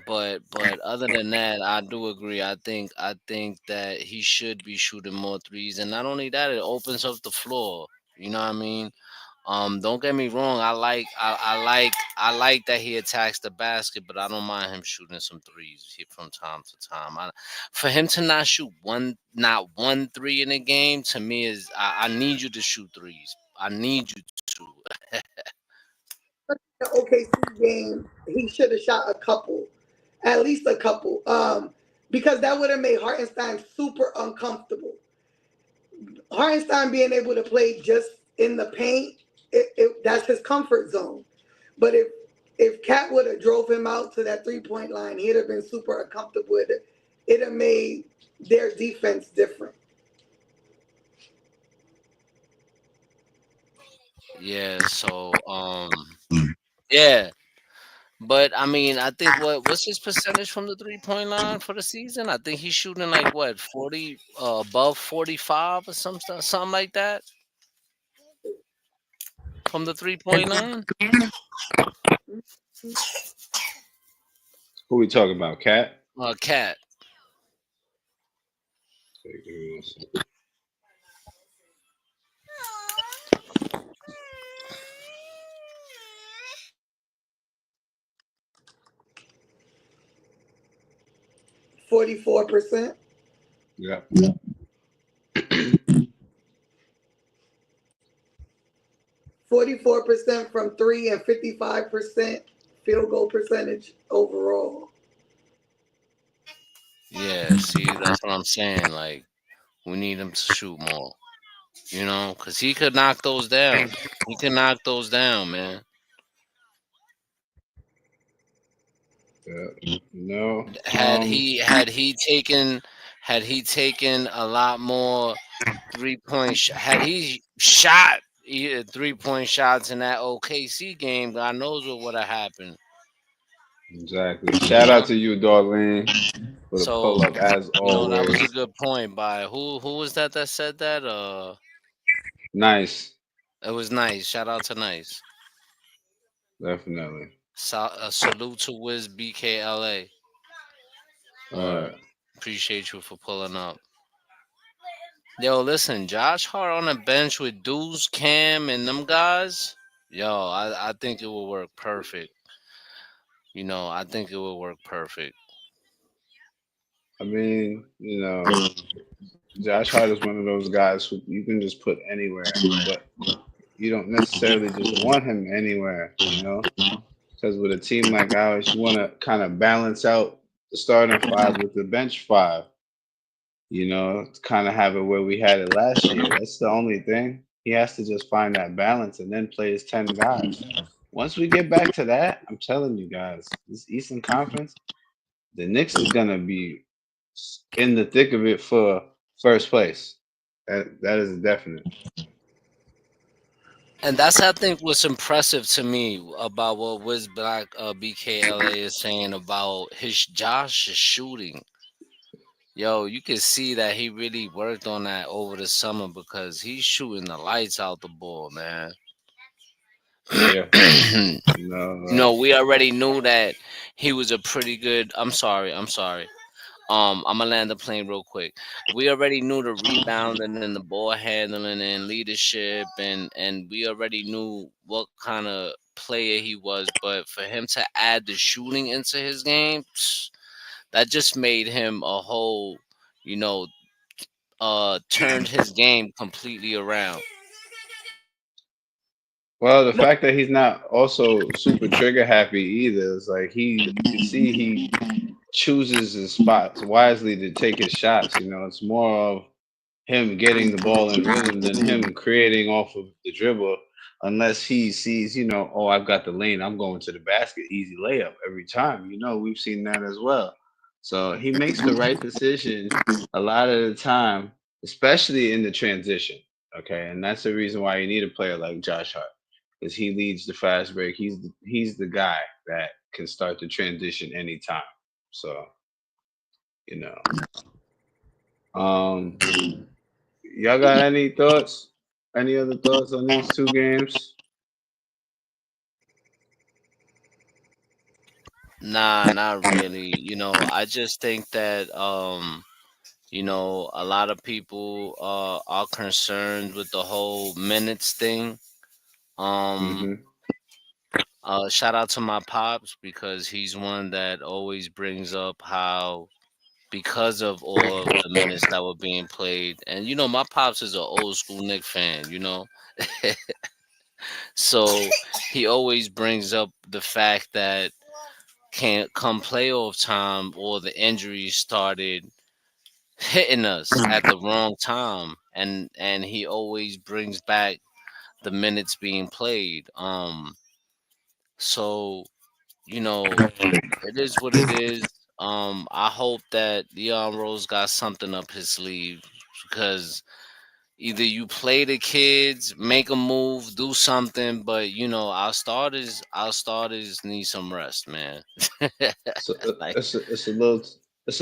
[SPEAKER 4] But other than that, I do agree. I think that he should be shooting more threes, and not only that, it opens up the floor. You know what I mean? Don't get me wrong. I like that he attacks the basket, but I don't mind him shooting some threes from time to time. For him to not shoot not 1 3 in a game, to me is I need you to shoot threes. I need you to.
[SPEAKER 3] The OKC game, he should have shot a couple, at least a couple, because that would have made Hartenstein super uncomfortable. Hartenstein being able to play just in the paint, that's his comfort zone. But if Cat would have drove him out to that 3-point line, he'd have been super uncomfortable with it. It'd have made their defense different.
[SPEAKER 4] Yeah. So yeah. But I mean, I think what's his percentage from the 3-point line for the season? I think he's shooting like what 40 above 45 or something like that from the 3-point line.
[SPEAKER 2] Who we talking about, Cat?
[SPEAKER 4] Cat.
[SPEAKER 3] 44%.
[SPEAKER 2] Yeah.
[SPEAKER 3] 44% from 3 and 55% field goal percentage overall.
[SPEAKER 4] Yeah, see, that's what I'm saying. Like We need him to shoot more. Because he could knock those down. He could knock those down, man.
[SPEAKER 2] Yeah. No.
[SPEAKER 4] Had he taken a lot more 3 point had he shot 3 point shots in that OKC game, God knows what would have happened.
[SPEAKER 2] Exactly.
[SPEAKER 4] You
[SPEAKER 2] Shout out
[SPEAKER 4] know.
[SPEAKER 2] to you, Darlene, for the pull
[SPEAKER 4] So
[SPEAKER 2] up as
[SPEAKER 4] that was a
[SPEAKER 2] always.
[SPEAKER 4] good point by who was that said that?
[SPEAKER 2] Nice.
[SPEAKER 4] It was Nice. Shout out to Nice.
[SPEAKER 2] Definitely.
[SPEAKER 4] A salute to Wiz BKLA.
[SPEAKER 2] Uh,
[SPEAKER 4] Or appreciate you for pulling up. Yo, listen, Josh Hart on the bench with Deuce, Cam, and them guys. Yo, I think it will work perfect. I think it will work perfect.
[SPEAKER 2] I mean, Josh Hart is one of those guys who you can just put anywhere, but you don't necessarily just want him anywhere. Because with a team like ours, you want to kind of balance out the starting five with the bench five, to kind of have it where we had it last year. That's the only thing. He has to just find that balance and then play his 10 guys. Once we get back to that, I'm telling you guys, this Eastern Conference, the Knicks is going to be in the thick of it for first place. That is definite.
[SPEAKER 4] And that's I think what's impressive to me about what Wiz Black BKLA is saying about his Josh's shooting. Yo, you can see that he really worked on that over the summer because he's shooting the lights out the ball, man.
[SPEAKER 2] Yeah.
[SPEAKER 4] We already knew that he was a pretty good. I'm sorry. I'm gonna land the plane real quick. We already knew the rebounding and the ball handling and leadership, and we already knew what kind of player he was. But for him to add the shooting into his game, that just made him a whole, you know, turned his game completely around.
[SPEAKER 2] Well, the fact that he's not also super trigger happy either is like you can see he chooses his spots wisely to take his shots. It's more of him getting the ball in rhythm than him creating off of the dribble. Unless he sees, oh, I've got the lane, I'm going to the basket, easy layup every time. We've seen that as well. So he makes the right decision a lot of the time, especially in the transition. Okay, and that's the reason why you need a player like Josh Hart because he leads the fast break. He's the guy that can start the transition anytime. So you know, um, y'all got any thoughts? Any other thoughts on these two games?
[SPEAKER 4] Nah, not really. I just think that a lot of people are concerned with the whole minutes thing. Um,
[SPEAKER 2] Mm-hmm.
[SPEAKER 4] Shout out to my pops because he's one that always brings up how because of all of the minutes that were being played, and my pops is an old school Nick fan, so he always brings up the fact that can't come playoff time or the injuries started hitting us at the wrong time, and he always brings back the minutes being played. So it is what it is. I hope that Leon Rose got something up his sleeve because either you play the kids, make a move, do something, but our starters need some rest, man.
[SPEAKER 2] So
[SPEAKER 4] Like
[SPEAKER 2] it's a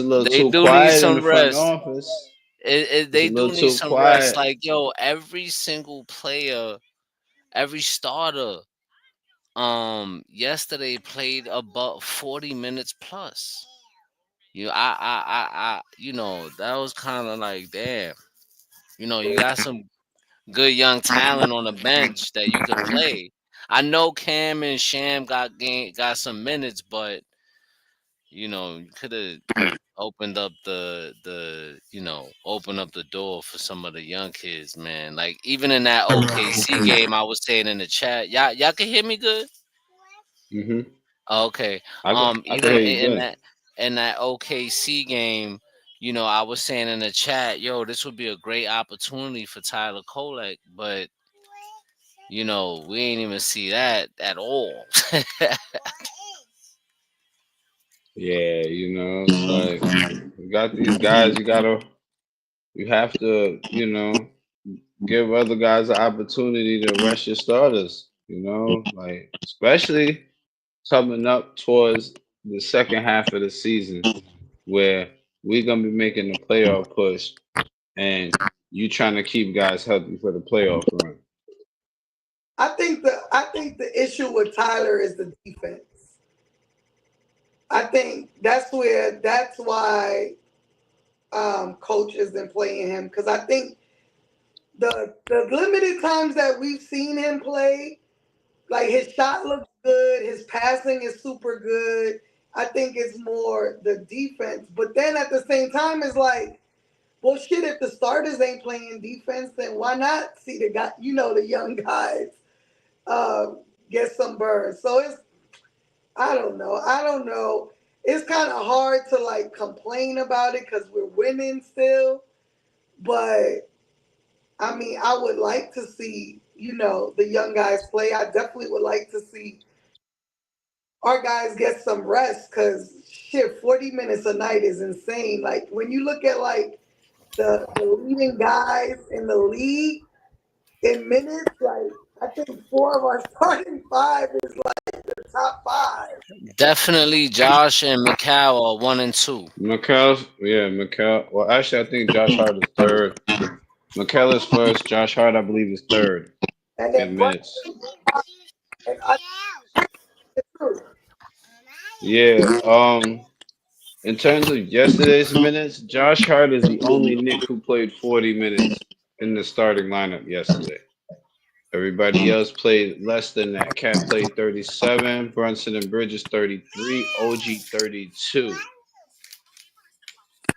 [SPEAKER 2] little
[SPEAKER 4] they
[SPEAKER 2] too
[SPEAKER 4] do need
[SPEAKER 2] quiet in the
[SPEAKER 4] some
[SPEAKER 2] front
[SPEAKER 4] rest.
[SPEAKER 2] office. It's a
[SPEAKER 4] They
[SPEAKER 2] little
[SPEAKER 4] do need
[SPEAKER 2] too
[SPEAKER 4] some rest.
[SPEAKER 2] quiet.
[SPEAKER 4] Like every single player, every starter, yesterday played about 40 minutes plus. That was kind of like, damn. You got some good young talent on the bench that you could play. I know Cam and Sham got some minutes, but you could have opened up the door for some of the young kids, man. Like even in that OKC game, I was saying in the chat, y'all can hear me good.
[SPEAKER 2] Mm-hmm.
[SPEAKER 4] Okay.
[SPEAKER 2] I can
[SPEAKER 4] Even
[SPEAKER 2] hear you
[SPEAKER 4] in
[SPEAKER 2] good.
[SPEAKER 4] that OKC game, I was saying in the chat, yo, this would be a great opportunity for Tyler Kolek, but we ain't even see that at all.
[SPEAKER 2] Yeah, it's like you got these guys. You have to, give other guys an opportunity to rest your starters. Like especially coming up towards the second half of the season where we're gonna be making the playoff push and you trying to keep guys healthy for the playoff run.
[SPEAKER 3] I think the issue with Tyler is the defense. I think that's why coach isn't playing him, because I think the limited times that we've seen him play, like his shot looks good, his passing is super good. I think it's more the defense. But then at the same time, it's like, well, shit, if the starters ain't playing defense, then why not see the guy, the young guys uh, get some burn? So I don't know. I don't know. It's kind of hard to like complain about it because we're winning still. But I mean, I would like to see, the young guys play. I definitely would like to see our guys get some rest because shit, 40 minutes a night is insane. Like when you look at like the leading guys in the league in minutes, like I think four of our starting five is like the top five.
[SPEAKER 4] Definitely Josh and Mikal are 1 and 2.
[SPEAKER 2] Mikal. Well, actually, I think Josh Hart is third. Mikal is first. Josh Hart, I believe, is third
[SPEAKER 3] And then
[SPEAKER 2] in
[SPEAKER 3] Brunson
[SPEAKER 2] minutes.
[SPEAKER 3] and I too.
[SPEAKER 2] Yeah. In terms of yesterday's minutes, Josh Hart is the only Knick who played 40 minutes in the starting lineup yesterday. Everybody else played less than that. KAT played 37, Brunson and Bridges 33, OG 32.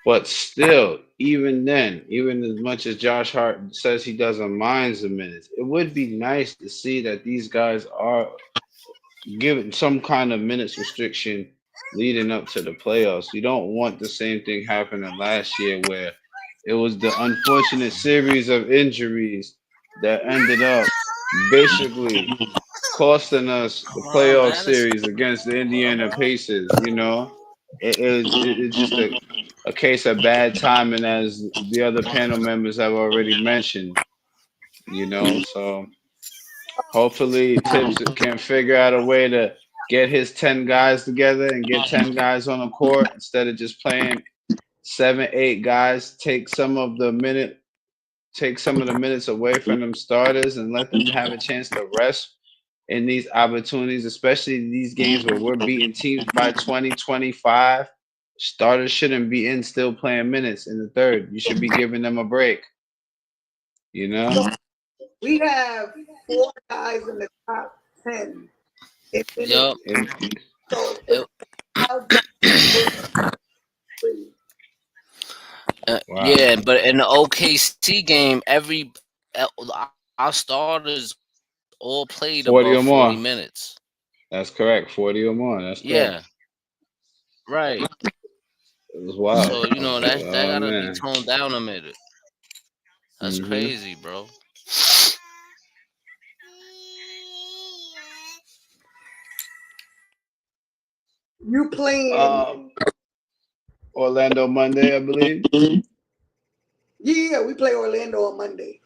[SPEAKER 2] But still, even then, even as much as Josh Hart says he doesn't mind the minutes, it would be nice to see that these guys are given some kind of minutes restriction leading up to the playoffs. You don't want the same thing happening last year where it was the unfortunate series of injuries that ended up basically costing us the playoff series against the Indiana Pacers. It's just a case of bad timing, as the other panel members have already mentioned. So hopefully Tips can figure out a way to get his 10 guys together and get 10 guys on the court instead of just playing 7, 8 guys. Take some of the minutes away from them starters and let them have a chance to rest in these opportunities, especially these games where we're beating teams by 20, 25. Starters shouldn't be in still playing minutes in the third. You should be giving them a break.
[SPEAKER 3] So we have four guys in the top 10 in minutes.
[SPEAKER 4] Yup.
[SPEAKER 3] So
[SPEAKER 4] It-
[SPEAKER 3] how
[SPEAKER 2] Wow.
[SPEAKER 4] yeah, but in the OKC game, our starters all played above
[SPEAKER 2] 40 or
[SPEAKER 4] 40
[SPEAKER 2] more.
[SPEAKER 4] minutes.
[SPEAKER 2] That's correct. 40 or more. That's
[SPEAKER 4] Yeah,
[SPEAKER 2] correct.
[SPEAKER 4] right.
[SPEAKER 2] It was wild.
[SPEAKER 4] So that
[SPEAKER 2] Oh
[SPEAKER 4] gotta be
[SPEAKER 2] man.
[SPEAKER 4] toned down a minute. That's
[SPEAKER 2] hmm
[SPEAKER 4] crazy, bro.
[SPEAKER 3] you playing?
[SPEAKER 2] Um, Orlando Monday, I believe.
[SPEAKER 3] Yeah, we play Orlando on Monday.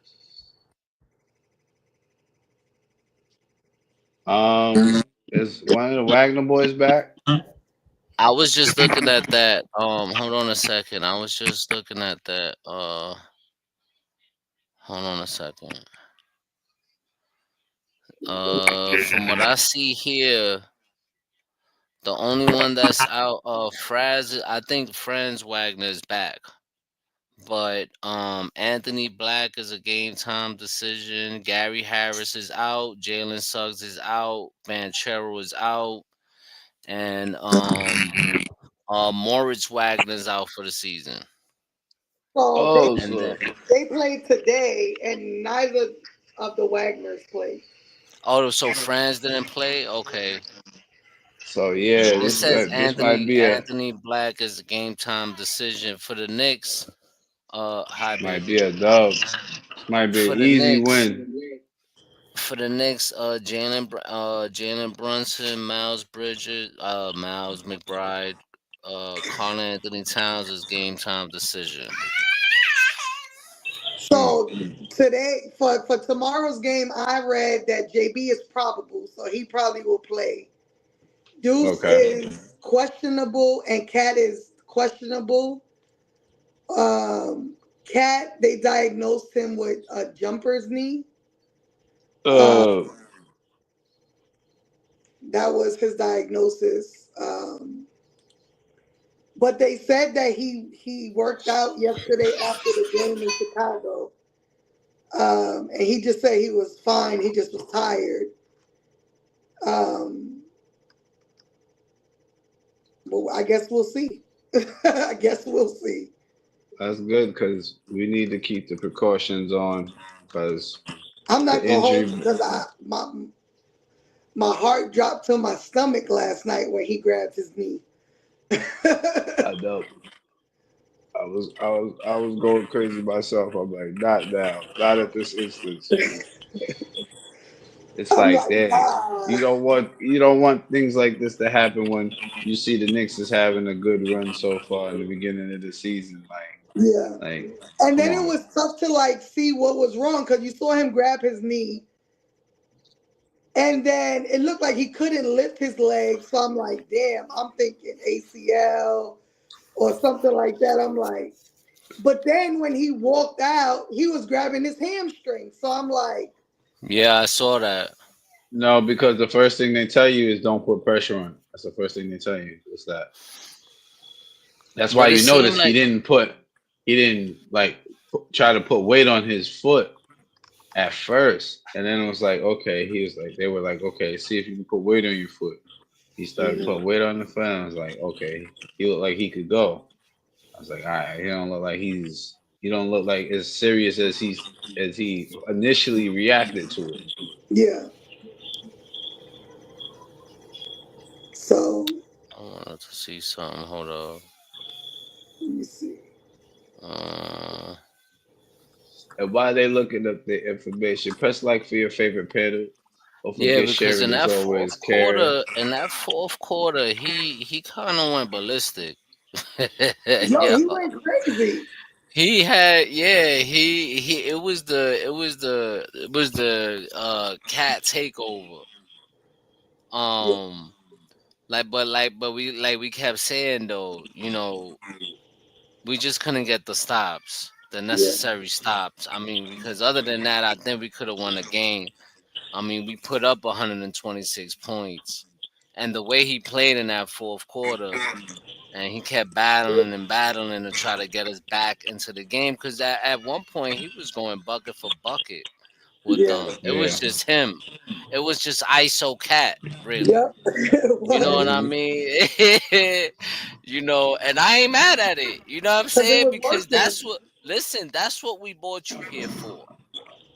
[SPEAKER 2] Is one of the Wagner boys back?
[SPEAKER 4] I was just looking at that. Hold on a second. I was just looking at that. Hold on a second. From what I see here, the only one that's out, Fraz. I think Franz Wagner is back, but Anthony Black is a game time decision. Gary Harris is out. Jalen Suggs is out. Banchero is out, and Moritz Wagner is out for the season.
[SPEAKER 3] So they
[SPEAKER 2] Oh,
[SPEAKER 4] And
[SPEAKER 2] so
[SPEAKER 4] then
[SPEAKER 3] they played today, and neither of the Wagners played.
[SPEAKER 4] oh, so Franz didn't play. Okay,
[SPEAKER 2] So yeah,
[SPEAKER 4] This says
[SPEAKER 2] this might be a
[SPEAKER 4] Anthony Black is a game time decision for the Knicks. Hi baby.
[SPEAKER 2] dub. This might be
[SPEAKER 4] For
[SPEAKER 2] an
[SPEAKER 4] the
[SPEAKER 2] easy
[SPEAKER 4] Knicks,
[SPEAKER 2] win.
[SPEAKER 4] Jalen Brunson, Miles McBride, Karl Anthony Towns is game time decision.
[SPEAKER 3] So today for tomorrow's game, I read that JB is probable, so he probably will play. Deuce
[SPEAKER 2] Okay.
[SPEAKER 3] is questionable, and Cat is questionable. Cat, they diagnosed him with a jumper's knee. Uh,
[SPEAKER 2] Uh,
[SPEAKER 3] that was his diagnosis. But they said that he worked out yesterday after the game in Chicago. And he just said he was fine. He just was tired. Um, well, I guess we'll see. I guess we'll see.
[SPEAKER 2] that's good because we need to keep the precautions on because
[SPEAKER 3] I'm
[SPEAKER 2] the
[SPEAKER 3] not gonna hold you
[SPEAKER 2] injury.
[SPEAKER 3] because my heart dropped to my stomach last night when he grabbed his knee.
[SPEAKER 2] I know. I was going crazy myself. I'm like, not now, not at this instance. It's
[SPEAKER 3] I'm
[SPEAKER 2] like,
[SPEAKER 3] like,
[SPEAKER 2] dang,
[SPEAKER 3] ah,
[SPEAKER 2] you don't want things like this to happen when you see the Knicks is having a good run so far in the beginning of the season.
[SPEAKER 3] yeah.
[SPEAKER 2] Like,
[SPEAKER 3] And
[SPEAKER 2] come
[SPEAKER 3] then it
[SPEAKER 2] on.
[SPEAKER 3] was tough to like see what was wrong because you saw him grab his knee, and then it looked like he couldn't lift his leg. So I'm like, damn, I'm thinking ACL or something like that. I'm like, but then when he walked out, he was grabbing his hamstring. So I'm like,
[SPEAKER 4] Yeah, I saw that.
[SPEAKER 2] No, because the first thing they tell you is don't put pressure on. That's the first thing they tell you. It's that. That's why
[SPEAKER 4] But it
[SPEAKER 2] you
[SPEAKER 4] seemed
[SPEAKER 2] notice
[SPEAKER 4] like
[SPEAKER 2] he didn't like try to put weight on his foot at first, and then it was like, okay, he was like, they were like, okay, see if you can put weight on your foot. He started putting weight on the foot, and I was like, okay, he looked like he could go. I was like, all right, he don't look like as serious as he initially reacted to it.
[SPEAKER 3] yeah. So
[SPEAKER 4] I wanted to see something. Hold up.
[SPEAKER 3] let me see.
[SPEAKER 4] Uh,
[SPEAKER 2] And while they looking up the information, press like for your favorite panel. Don't
[SPEAKER 4] yeah,
[SPEAKER 2] forget
[SPEAKER 4] because
[SPEAKER 2] sharing as always, Karen.
[SPEAKER 4] in that fourth quarter, he kind of went ballistic.
[SPEAKER 3] Yo,
[SPEAKER 4] Yeah,
[SPEAKER 3] he went crazy.
[SPEAKER 4] he had he. It was the cat takeover.
[SPEAKER 3] Yeah,
[SPEAKER 4] Um, but we kept saying though, we just couldn't get the
[SPEAKER 3] yeah,
[SPEAKER 4] necessary stops. I mean, because other than that, I think we could have won the game. I mean, we put up 126 points, and the way he played in that fourth quarter, and he kept battling and battling to try to get us back into the game. Because at one point he was going bucket for bucket with
[SPEAKER 3] yeah.
[SPEAKER 4] them. It
[SPEAKER 2] Yeah.
[SPEAKER 4] was just him. It was just ISO cat, really.
[SPEAKER 3] Yep, it
[SPEAKER 4] You know what
[SPEAKER 3] was.
[SPEAKER 4] I
[SPEAKER 2] Hmm.
[SPEAKER 4] mean? And I ain't mad at it. You know what I'm
[SPEAKER 3] Because it
[SPEAKER 4] saying?
[SPEAKER 3] was
[SPEAKER 4] Because
[SPEAKER 3] working.
[SPEAKER 4] that's what we bought you here for.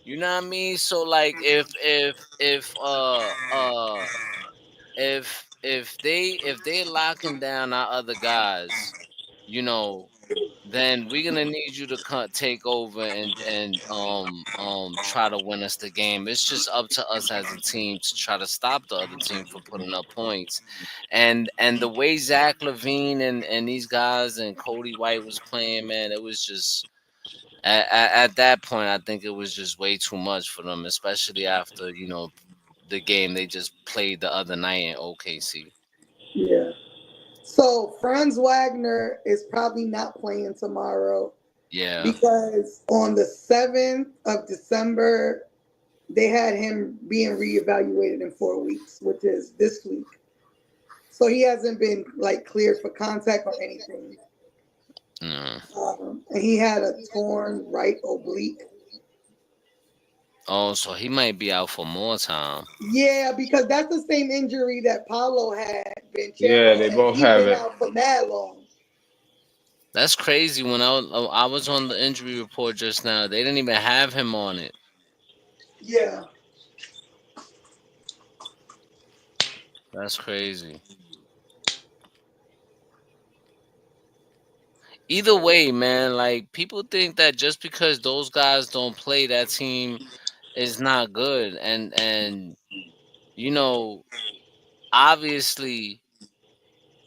[SPEAKER 4] You know what I mean? So like if they locking down our other guys, you know, then we're gonna need you to take over and try to win us the game. It's just up to us as a team to try to stop the other team from putting up points. And the way Zach Levine and these guys and Cody White was playing, man, it was just at that point I think it was just way too much for them, especially after the game they just played the other night in OKC.
[SPEAKER 3] Yeah. So Franz Wagner is probably not playing tomorrow
[SPEAKER 4] Yeah.
[SPEAKER 3] because on the 7th of December, they had him being reevaluated in 4 weeks, which is this week. So he hasn't been like cleared for contact or anything.
[SPEAKER 4] Mm.
[SPEAKER 3] And he had a torn right oblique.
[SPEAKER 4] Oh, so he might be out for more time.
[SPEAKER 3] Yeah, because that's the same injury that Paulo had,
[SPEAKER 2] Yeah,
[SPEAKER 3] Banchero,
[SPEAKER 2] they
[SPEAKER 3] and
[SPEAKER 2] both
[SPEAKER 3] he's
[SPEAKER 2] have
[SPEAKER 3] been
[SPEAKER 2] it.
[SPEAKER 3] out for mad long.
[SPEAKER 4] That's crazy. When I was on the injury report just now, they didn't even have him on it.
[SPEAKER 3] Yeah.
[SPEAKER 4] That's crazy. Either way, man, like people think that just because those guys don't play, that team is not good. And you know, obviously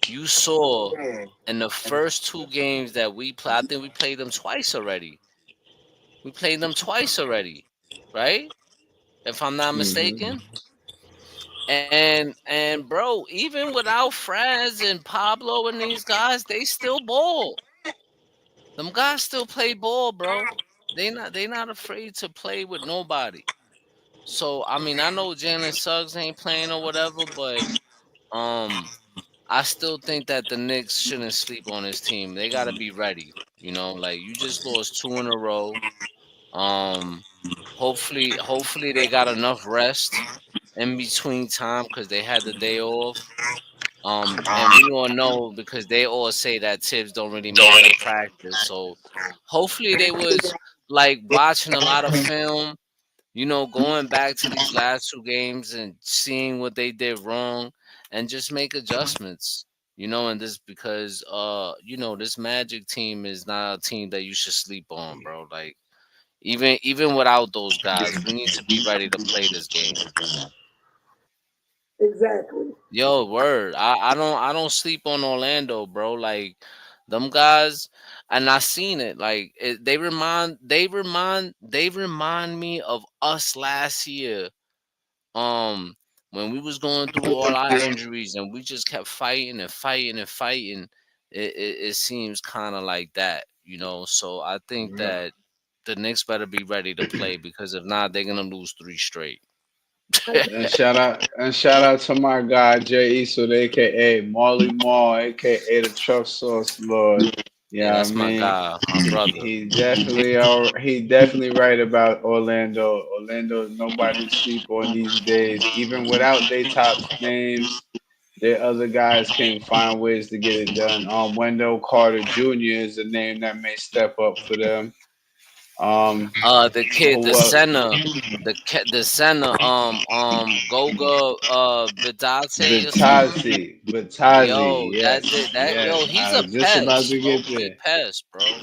[SPEAKER 4] you saw in the first two games that we play, I think we played them twice already. We played them twice already, right? If I'm not
[SPEAKER 2] Hmm.
[SPEAKER 4] mistaken. And bro, even without Fraz and Pablo and these guys, they still ball. Them guys still play ball, bro. They not afraid to play with nobody. So I mean, I know Jalen Suggs ain't playing or whatever, but um, I still think that the Knicks shouldn't sleep on this team. They got to be ready. Like you just lost two in a row. Um, hopefully they got enough rest in between time because they had the day off. And we all know because they all say that Tibbs don't really make good practice. So hopefully they was like watching a lot of film, going back to these last two games and seeing what they did wrong and just make adjustments. And this because this Magic team is not a team that you should sleep on, bro. Like even without those guys, we need to be ready to play this game.
[SPEAKER 3] Exactly.
[SPEAKER 4] Yo, word. I don't sleep on Orlando, bro. Like them guys, and I seen it. Like they remind me of us last year. Um, when we was going through all our injuries and we just kept fighting and fighting and fighting. It seems kind of like that, So I think
[SPEAKER 2] Yeah.
[SPEAKER 4] that the Knicks better be ready to play because if not, they're gonna lose three straight.
[SPEAKER 3] I
[SPEAKER 2] And shout out to my guy Jay Eastwood, aka Marley Marl, aka the Truck Sauce Lord.
[SPEAKER 4] Yeah,
[SPEAKER 2] Yeah, I
[SPEAKER 4] that's my
[SPEAKER 2] mean,
[SPEAKER 4] guy, my brother.
[SPEAKER 2] he definitely right about Orlando. Orlando, nobody sleep on these days. Even without their top names, their other guys can find ways to get it done. Wendell Carter Jr. is a name that may step up for them.
[SPEAKER 4] The kid, the
[SPEAKER 2] Who else?
[SPEAKER 4] center, the center, Goga, Vidate or something.
[SPEAKER 2] Batazi,
[SPEAKER 4] Yo,
[SPEAKER 2] yes, yes.
[SPEAKER 4] he's
[SPEAKER 2] I
[SPEAKER 4] a
[SPEAKER 2] was just about
[SPEAKER 4] pest,
[SPEAKER 2] to
[SPEAKER 4] low
[SPEAKER 2] get
[SPEAKER 4] key
[SPEAKER 2] there.
[SPEAKER 4] pest, bro.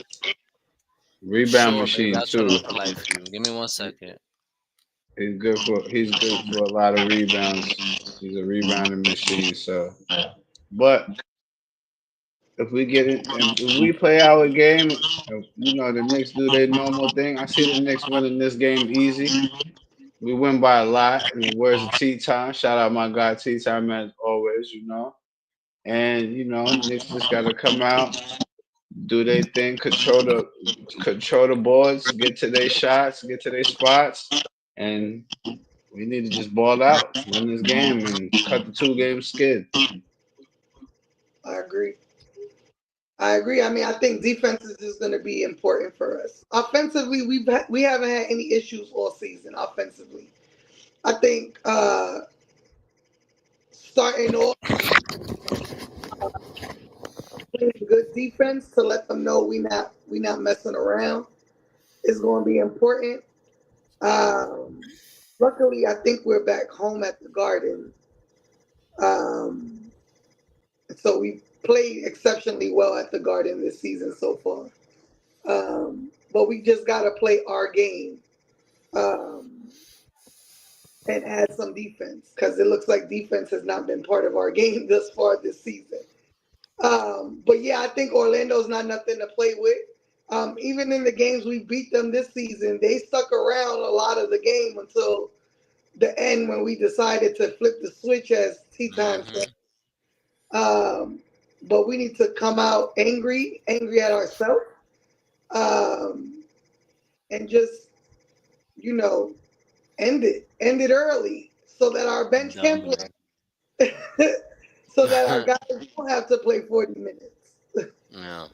[SPEAKER 4] For
[SPEAKER 2] Rebound
[SPEAKER 4] sure, baby.
[SPEAKER 2] machine
[SPEAKER 4] I'll turn
[SPEAKER 2] too.
[SPEAKER 4] off the light for you. Give me 1 second.
[SPEAKER 2] He's good for a lot of rebounds. He's a rebounding machine. So, but if we get it, if we play our game, the Knicks do their normal thing. I see the Knicks winning this game easy. We win by a lot. And where's the tea time? Shout out my guy Tea Time as always. And Knicks just gotta come out, do their thing, control the boards, get to their shots, get to their spots, and we need to just ball out, win this game, and cut the 2 game skid.
[SPEAKER 3] agree. I agree. I mean, I think defense is just going to be important for us. Offensively, we haven't had any issues all season. Offensively, I think starting off playing good defense to let them know we not messing around is going to be important. Um, Luckily, I think we're back home at the Garden, um, so we played exceptionally well at the Garden this season so far. But we just got to play our game. Um, and add some defense because it looks like defense has not been part of our game thus far this season. But yeah, I think Orlando's not nothing to play with. Even in the games we beat them this season, they stuck around a lot of the game until the end when we decided to flip the switch, as Tea Time said.
[SPEAKER 4] Hmm.
[SPEAKER 3] Um, but we need to come out angry at ourselves, um, and just you know end it early so that our bench can
[SPEAKER 4] Done.
[SPEAKER 3] play. So that our guys don't have to play 40 minutes.
[SPEAKER 4] Yeah.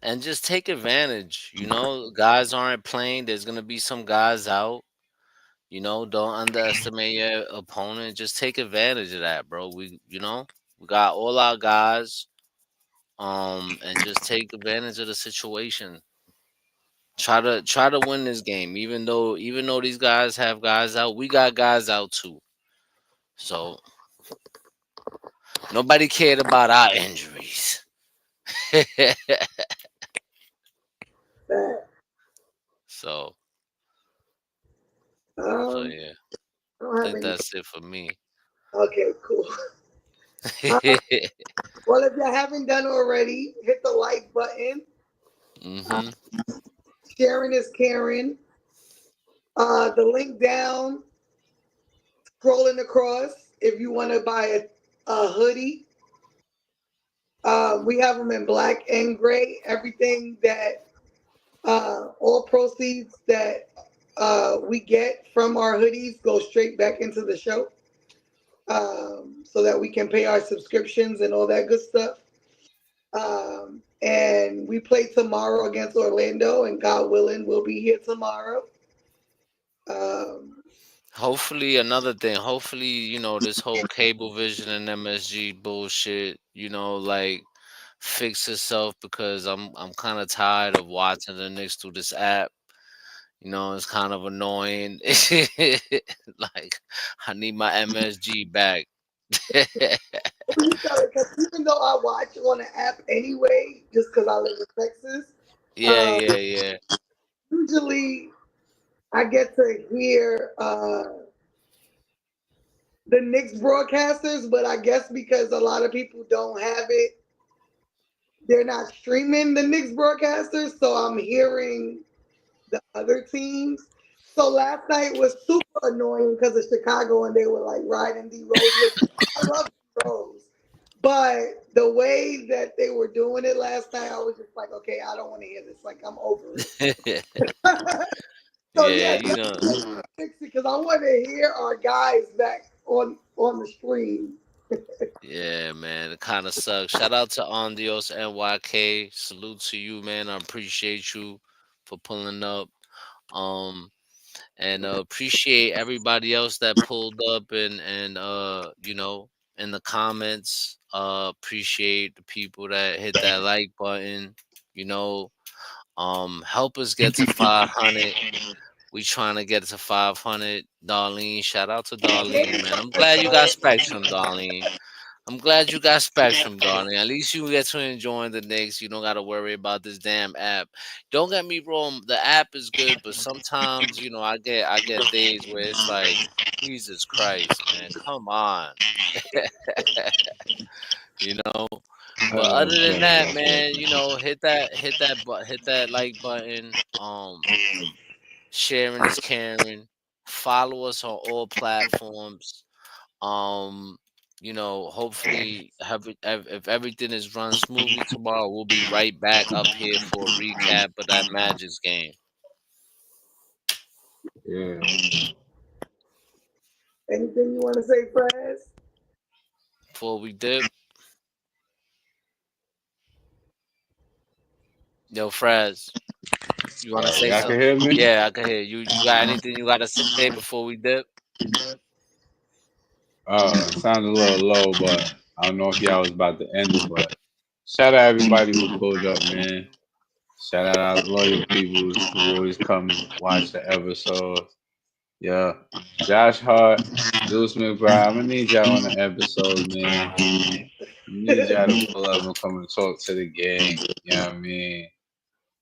[SPEAKER 4] And just take advantage. Guys aren't playing. There's gonna be some guys out. Don't underestimate your opponent. Just take advantage of that, bro. We got all our guys. And just take advantage of the situation. Try to win this game. Even though these guys have guys out, we got guys out too. So Nobody cared about our injuries.
[SPEAKER 3] That,
[SPEAKER 4] so so
[SPEAKER 3] um,
[SPEAKER 4] yeah,
[SPEAKER 3] I don't
[SPEAKER 4] I
[SPEAKER 3] have
[SPEAKER 4] think
[SPEAKER 3] any.
[SPEAKER 4] that's it for me.
[SPEAKER 3] Okay, cool. Uh, well, if you haven't done already, hit the like button. Uh,
[SPEAKER 4] hmm
[SPEAKER 3] sharing is caring. The link down, scrolling across. If you want to buy a hoodie, we have them in black and gray. Everything that all proceeds that we get from our hoodies go straight back into the show, so that we can pay our subscriptions and all that good stuff. And we play tomorrow against Orlando, and God willing, we'll be here tomorrow. Um,
[SPEAKER 4] Hopefully, another thing. Hopefully, this whole cable vision and MSG bullshit, like fix itself because I'm kind of tired of watching the Knicks through this app. It's kind of annoying. Like, I need my MSG back.
[SPEAKER 3] because even though I watch on the app anyway, just because I live in Texas,
[SPEAKER 4] Yeah,
[SPEAKER 3] um,
[SPEAKER 4] yeah, yeah.
[SPEAKER 3] usually I get to hear the Knicks broadcasters, but I guess because a lot of people don't have it, they're not streaming the Knicks broadcasters, so I'm hearing the other teams. So last night was super annoying because of Chicago, and they were like riding D Rose, which I love D Rose. But the way that they were doing it last night, I was just like, okay, I don't want to hear this. Like, I'm over it. So
[SPEAKER 4] Yeah,
[SPEAKER 3] yeah, just fix it because I want to hear our guys back on the stream.
[SPEAKER 4] yeah, man. It kind of sucks. Shout out to Ondios NYK. Salute to you, man. I appreciate you for pulling up. Um, and appreciate everybody else that pulled up and in the comments. Appreciate the people that hit that like button. You know, help us get to 500. We trying to get to 500. Darlene, shout out to Darlene, man. I'm glad you got Spectrum, Darlene. I'm glad you got Spectrum, darling. At least you get to enjoy the Knicks. You don't got to worry about this damn app. Don't get me wrong, the app is good, but sometimes, I get days where it's like, Jesus Christ, man, come on. you know. But other than that, man, hit that like button. Sharing is caring. Follow us on all platforms. Um, hopefully, if everything is run smoothly tomorrow, we'll be right back up here for a recap of that Magic's game.
[SPEAKER 2] Yeah.
[SPEAKER 3] Anything you want to say, Prez?
[SPEAKER 4] Before we dip, yo, Fraz, you want to say
[SPEAKER 2] Y'all can
[SPEAKER 4] something?
[SPEAKER 2] hear me?
[SPEAKER 4] Yeah, I can hear you. You got anything you got to say before we dip?
[SPEAKER 2] Sounds a little low, but I don't know if y'all was about to end it, but shout out everybody who pulled up, man. Shout out our loyal people who always come watch the episodes. Yeah. Josh Hart, Deuce McBride, I'm gonna need y'all on the episode, man. Need y'all to pull up and come and talk to the gang. You know what I mean?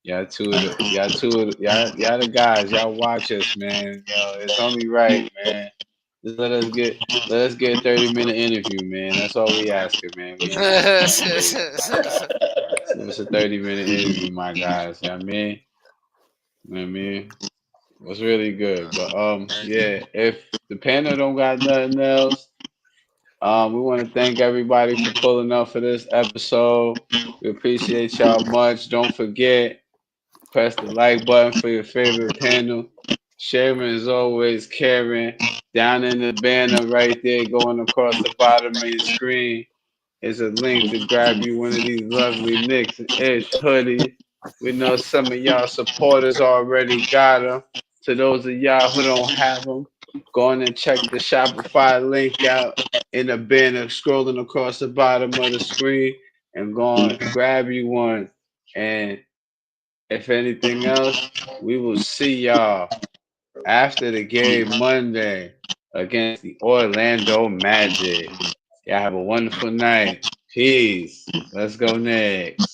[SPEAKER 2] Y'all the guys. Y'all watch us, man. Yo, it's only right, man. Just let us get a 30-minute interview, man. That's all we asking, man. We ain't asking nothing crazy. Give us a 30-minute interview, my guys. You know what I mean? You know what I mean? It was really good. But yeah, if the panel don't got nothing else, we want to thank everybody for pulling up for this episode. We appreciate y'all much. Don't forget, press the like button for your favorite panel. Sharing is always caring. Down in the banner right there, going across the bottom of your screen, is a link to grab you one of these lovely Knicks Ish hoodies. We know some of y'all supporters already got them. To those of y'all who don't have them, go on and check the Shopify link out in the banner scrolling across the bottom of the screen and go on, grab you one. And if anything else, we will see y'all after the game Monday against the Orlando Magic. Y'all have a wonderful night. Peace. Let's go next.